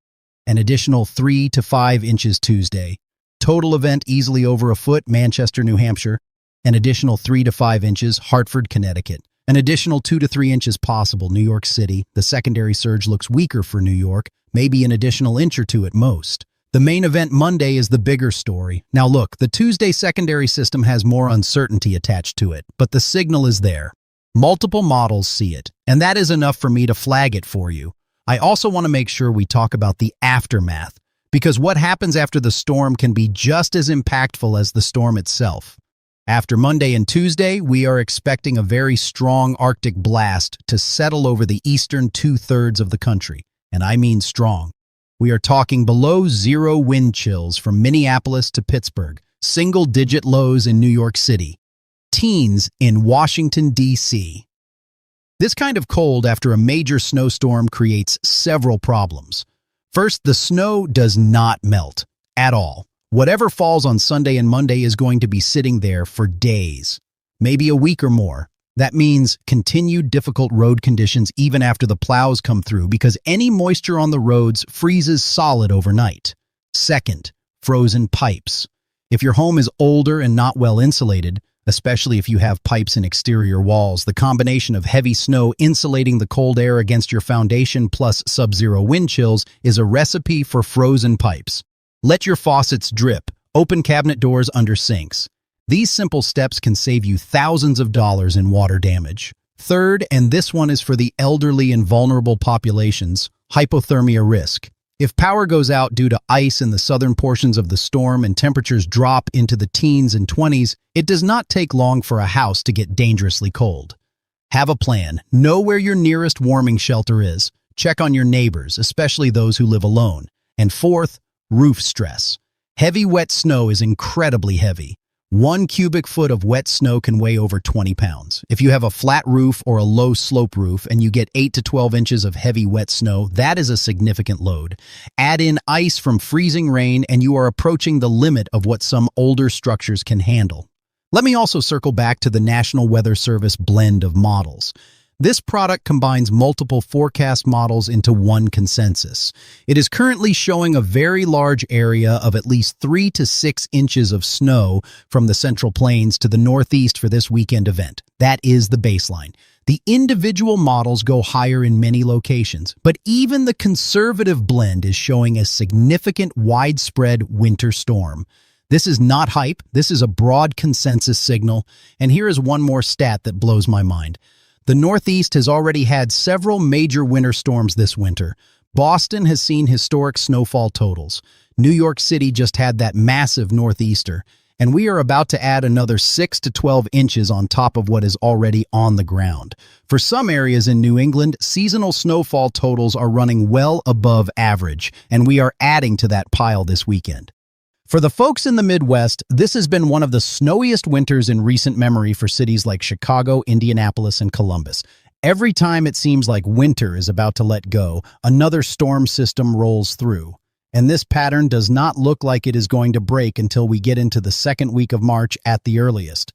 an additional 3 to 5 inches Tuesday. Total event easily over a foot. Manchester, New Hampshire, an additional 3 to 5 inches. Hartford, Connecticut, an additional 2 to 3 inches possible. New York City, the secondary surge looks weaker for New York, maybe an additional inch or two at most. The main event Monday is the bigger story. Now look, the Tuesday secondary system has more uncertainty attached to it, but the signal is there. Multiple models see it, and that is enough for me to flag it for you. I also want to make sure we talk about the aftermath, because what happens after the storm can be just as impactful as the storm itself. After Monday and Tuesday, we are expecting a very strong Arctic blast to settle over the eastern 2/3 of the country, and I mean strong. We are talking below zero wind chills from Minneapolis to Pittsburgh, single-digit lows in New York City, teens in Washington, D.C. This kind of cold after a major snowstorm creates several problems. First, the snow does not melt at all. Whatever falls on Sunday and Monday is going to be sitting there for days, maybe a week or more. That means continued difficult road conditions even after the plows come through because any moisture on the roads freezes solid overnight. Second, frozen pipes. If your home is older and not well insulated, especially if you have pipes in exterior walls, the combination of heavy snow insulating the cold air against your foundation plus sub-zero wind chills is a recipe for frozen pipes. Let your faucets drip. Open cabinet doors under sinks. These simple steps can save you thousands of dollars in water damage. Third, and this one is for the elderly and vulnerable populations, hypothermia risk. If power goes out due to ice in the southern portions of the storm and temperatures drop into the teens and 20s, it does not take long for a house to get dangerously cold. Have a plan. Know where your nearest warming shelter is. Check on your neighbors, especially those who live alone. And fourth, roof stress. Heavy wet snow is incredibly heavy. 1 cubic foot of wet snow can weigh over 20 pounds. If you have a flat roof or a low slope roof and you get 8 to 12 inches of heavy wet snow, that is a significant load. Add in ice from freezing rain and you are approaching the limit of what some older structures can handle. Let me also circle back to the National Weather Service blend of models. This product combines multiple forecast models into one consensus. It is currently showing a very large area of at least 3 to 6 inches of snow from the Central Plains to the Northeast for this weekend event. That is the baseline. The individual models go higher in many locations, but even the conservative blend is showing a significant widespread winter storm. This is not hype, this is a broad consensus signal, and here is one more stat that blows my mind. The Northeast has already had several major winter storms this winter. Boston has seen historic snowfall totals. New York City just had that massive northeaster. And we are about to add another 6 to 12 inches on top of what is already on the ground. For some areas in New England, seasonal snowfall totals are running well above average, and we are adding to that pile this weekend. For the folks in the Midwest, this has been one of the snowiest winters in recent memory for cities like Chicago, Indianapolis, and Columbus. Every time it seems like winter is about to let go, another storm system rolls through. And this pattern does not look like it is going to break until we get into the second week of March at the earliest.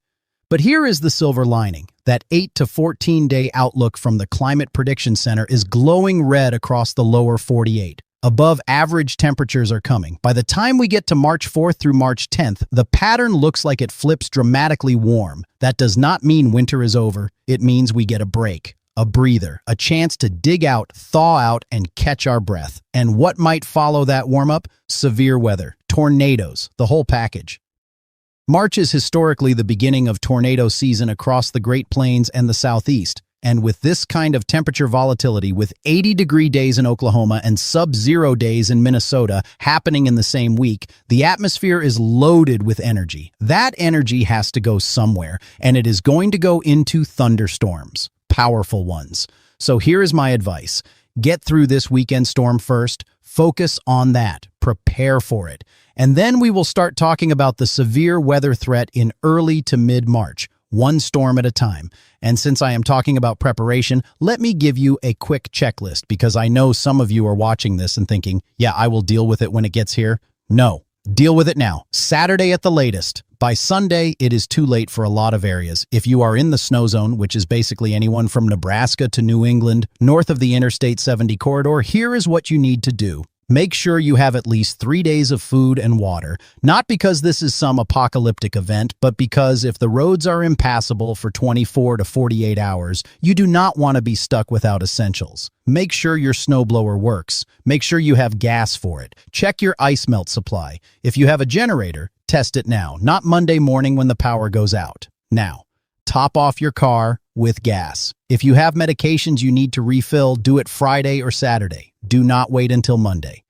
But here is the silver lining. That 8 to 14-day outlook from the Climate Prediction Center is glowing red across the lower 48. Above average temperatures are coming. By the time we get to March 4th through March 10th, the pattern looks like it flips dramatically warm. That does not mean winter is over. It means we get a break, a breather, a chance to dig out, thaw out, and catch our breath. And what might follow that warm-up? Severe weather, tornadoes, the whole package. March is historically the beginning of tornado season across the Great Plains and the Southeast. And with this kind of temperature volatility, with 80-degree days in Oklahoma and sub-zero days in Minnesota happening in the same week, the atmosphere is loaded with energy. That energy has to go somewhere, and it is going to go into thunderstorms, powerful ones. So here is my advice. Get through this weekend storm first. Focus on that. Prepare for it. And then we will start talking about the severe weather threat in early to mid-March. One storm at a time. And since I am talking about preparation, let me give you a quick checklist because I know some of you are watching this and thinking, yeah, I will deal with it when it gets here. No, deal with it now. Saturday at the latest. By Sunday, it is too late for a lot of areas. If you are in the snow zone, which is basically anyone from Nebraska to New England, north of the Interstate 70 corridor, here is what you need to do. Make sure you have at least 3 days of food and water, not because this is some apocalyptic event, but because if the roads are impassable for 24 to 48 hours, you do not want to be stuck without essentials. Make sure your snowblower works. Make sure you have gas for it. Check your ice melt supply. If you have a generator, test it now, not Monday morning when the power goes out. Now, top off your car with gas. If you have medications you need to refill, do it Friday or Saturday. Do not wait until Monday.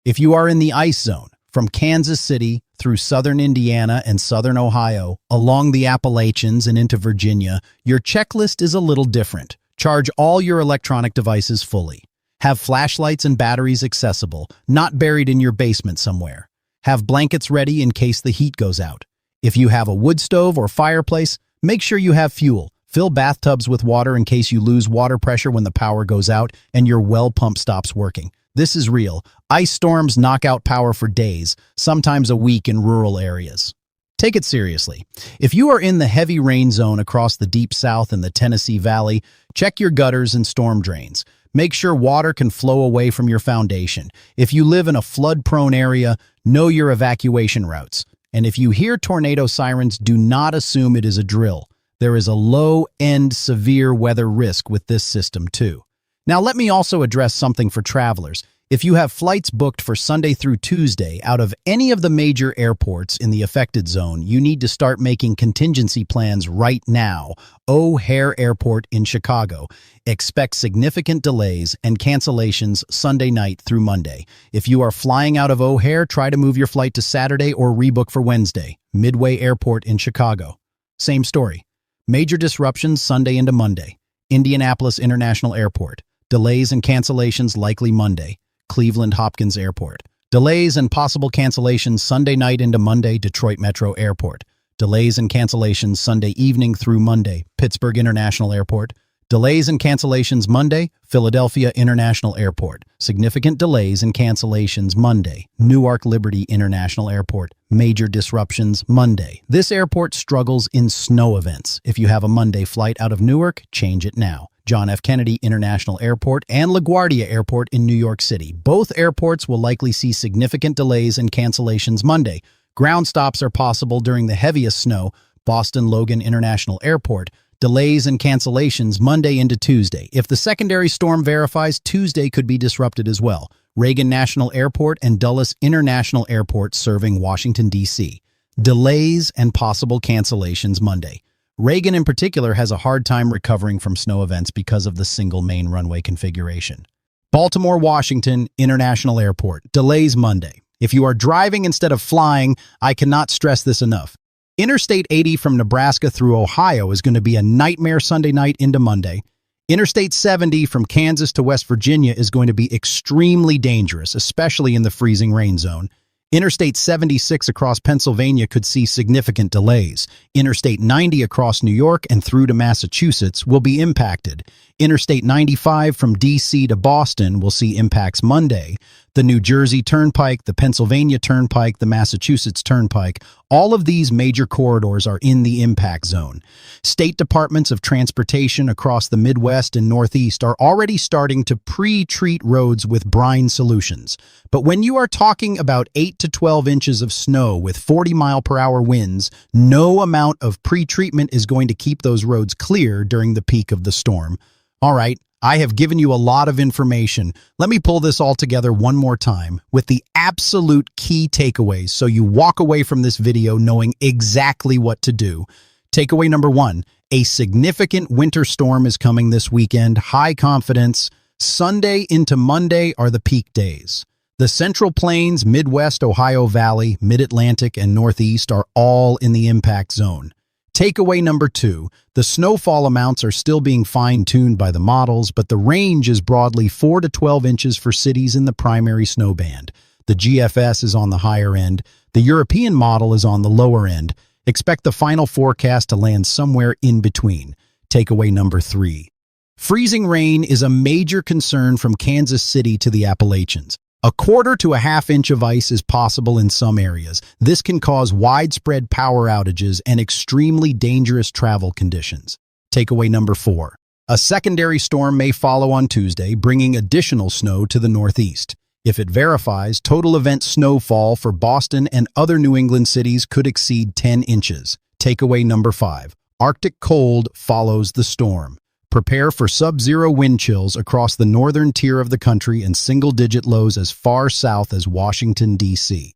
If you are in the ice zone, from Kansas City through southern Indiana and southern Ohio, along the Appalachians and into Virginia, your checklist is a little different. Charge all your electronic devices fully. Have flashlights and batteries accessible, not buried in your basement somewhere. Have blankets ready in case the heat goes out. If you have a wood stove or fireplace, make sure you have fuel. Fill bathtubs with water in case you lose water pressure when the power goes out and your well pump stops working. This is real. Ice storms knock out power for days, sometimes a week in rural areas. Take it seriously. If you are in the heavy rain zone across the Deep South and the Tennessee Valley, check your gutters and storm drains. Make sure water can flow away from your foundation. If you live in a flood-prone area, know your evacuation routes. And if you hear tornado sirens, do not assume it is a drill. There is a low-end severe weather risk with this system too. Now let me also address something for travelers. If you have flights booked for Sunday through Tuesday out of any of the major airports in the affected zone, you need to start making contingency plans right now. O'Hare Airport in Chicago. Expect significant delays and cancellations Sunday night through Monday. If you are flying out of O'Hare, try to move your flight to Saturday or rebook for Wednesday. Midway Airport in Chicago. Same story. Major disruptions Sunday into Monday. Indianapolis International Airport. Delays and cancellations likely Monday. Cleveland Hopkins Airport. Delays and possible cancellations Sunday night into Monday, Detroit Metro Airport. Delays and cancellations Sunday evening through Monday, Pittsburgh International Airport. Delays and cancellations Monday, Philadelphia International Airport. Significant delays and cancellations Monday, Newark Liberty International Airport. Major disruptions Monday. This airport struggles in snow events. If you have a Monday flight out of Newark, change it now. John F. Kennedy International Airport and LaGuardia Airport in New York City. Both airports will likely see significant delays and cancellations Monday. Ground stops are possible during the heaviest snow. Boston Logan International Airport. Delays and cancellations Monday into Tuesday. If the secondary storm verifies, Tuesday could be disrupted as well. Reagan National Airport and Dulles International Airport serving Washington, D.C. Delays and possible cancellations Monday. Reagan in particular has a hard time recovering from snow events because of the single main runway configuration. Baltimore Washington International Airport. Delays Monday. If you are driving instead of flying, I cannot stress this enough. Interstate 80 from Nebraska through Ohio is going to be a nightmare Sunday night into Monday. Interstate 70 from Kansas to West Virginia is going to be extremely dangerous, especially in the freezing rain zone. Interstate 76 across Pennsylvania could see significant delays. Interstate 90 across New York and through to Massachusetts will be impacted. Interstate 95 from D.C. to Boston will see impacts Monday. The New Jersey Turnpike, the Pennsylvania Turnpike, the Massachusetts Turnpike, all of these major corridors are in the impact zone. State departments of transportation across the Midwest and Northeast are already starting to pre-treat roads with brine solutions. But when you are talking about 8 to 12 inches of snow with 40-mile-per-hour winds, no amount of pre-treatment is going to keep those roads clear during the peak of the storm. All right, I have given you a lot of information. Let me pull this all together one more time with the absolute key takeaways so you walk away from this video knowing exactly what to do. Takeaway number 1, a significant winter storm is coming this weekend. High confidence. Sunday into Monday are the peak days. The Central Plains, Midwest, Ohio Valley, Mid-Atlantic, and Northeast are all in the impact zone. Takeaway number 2, the snowfall amounts are still being fine-tuned by the models, but the range is broadly 4 to 12 inches for cities in the primary snow band. The GFS is on the higher end. The European model is on the lower end. Expect the final forecast to land somewhere in between. Takeaway number 3. Freezing rain is a major concern from Kansas City to the Appalachians. A quarter to a half inch of ice is possible in some areas. This can cause widespread power outages and extremely dangerous travel conditions. Takeaway number 4. A secondary storm may follow on Tuesday, bringing additional snow to the Northeast. If it verifies, total event snowfall for Boston and other New England cities could exceed 10 inches. Takeaway number 5. Arctic cold follows the storm. Prepare for sub-zero wind chills across the northern tier of the country and single-digit lows as far south as Washington, D.C.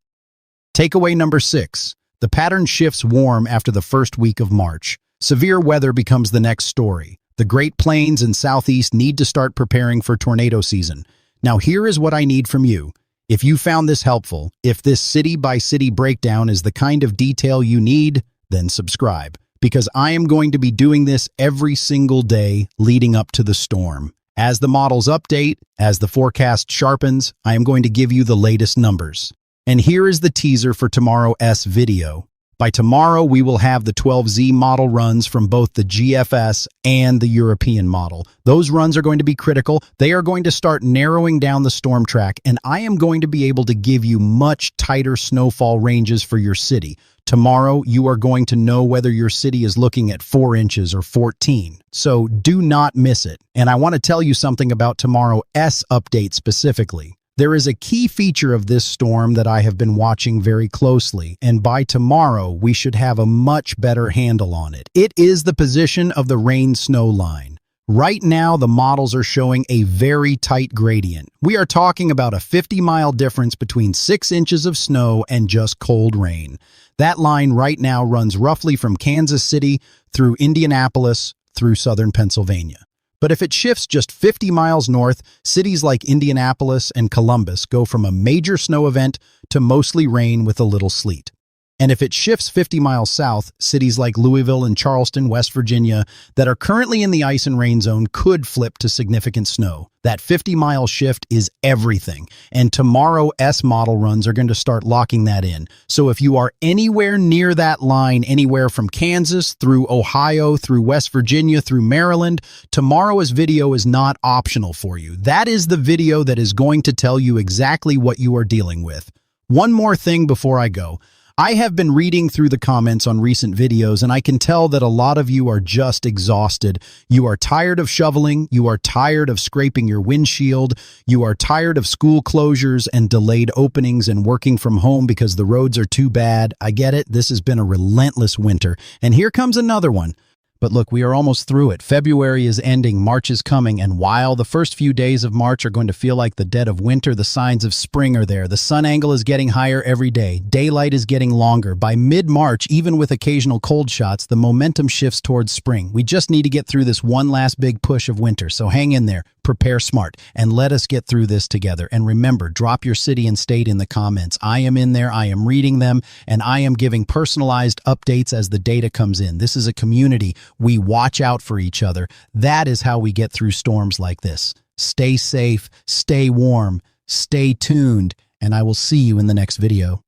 Takeaway number 6. The pattern shifts warm after the first week of March. Severe weather becomes the next story. The Great Plains and Southeast need to start preparing for tornado season. Now here is what I need from you. If you found this helpful, if this city-by-city breakdown is the kind of detail you need, then subscribe. Because I am going to be doing this every single day leading up to the storm. As the models update, as the forecast sharpens, I am going to give you the latest numbers. And here is the teaser for tomorrow's video. By tomorrow, we will have the 12Z model runs from both the GFS and the European model. Those runs are going to be critical. They are going to start narrowing down the storm track, and I am going to be able to give you much tighter snowfall ranges for your city. Tomorrow, you are going to know whether your city is looking at 4 inches or 14. So do not miss it. And I want to tell you something about tomorrow's update specifically. There is a key feature of this storm that I have been watching very closely, and by tomorrow, we should have a much better handle on it. It is the position of the rain-snow line. Right now, the models are showing a very tight gradient. We are talking about a 50-mile difference between 6 inches of snow and just cold rain. That line right now runs roughly from Kansas City through Indianapolis through southern Pennsylvania. But if it shifts just 50 miles north, cities like Indianapolis and Columbus go from a major snow event to mostly rain with a little sleet. And if it shifts 50 miles south, cities like Louisville and Charleston, West Virginia, that are currently in the ice and rain zone could flip to significant snow. That 50-mile shift is everything, and tomorrow's model runs are going to start locking that in. So if you are anywhere near that line, anywhere from Kansas through Ohio, through West Virginia, through Maryland, tomorrow's video is not optional for you. That is the video that is going to tell you exactly what you are dealing with. One more thing before I go. I have been reading through the comments on recent videos, and I can tell that a lot of you are just exhausted. You are tired of shoveling, you are tired of scraping your windshield, you are tired of school closures and delayed openings and working from home because the roads are too bad. I get it, this has been a relentless winter. And here comes another one. But look, we are almost through it. February is ending, March is coming, and while the first few days of March are going to feel like the dead of winter, the signs of spring are there. The sun angle is getting higher every day. Daylight is getting longer. By mid-March, even with occasional cold shots, the momentum shifts towards spring. We just need to get through this one last big push of winter, so hang in there, prepare smart, and let us get through this together. And remember, drop your city and state in the comments. I am in there, I am reading them, and I am giving personalized updates as the data comes in. This is a community. We watch out for each other. That is how we get through storms like this. Stay safe, stay warm, stay tuned, and I will see you in the next video.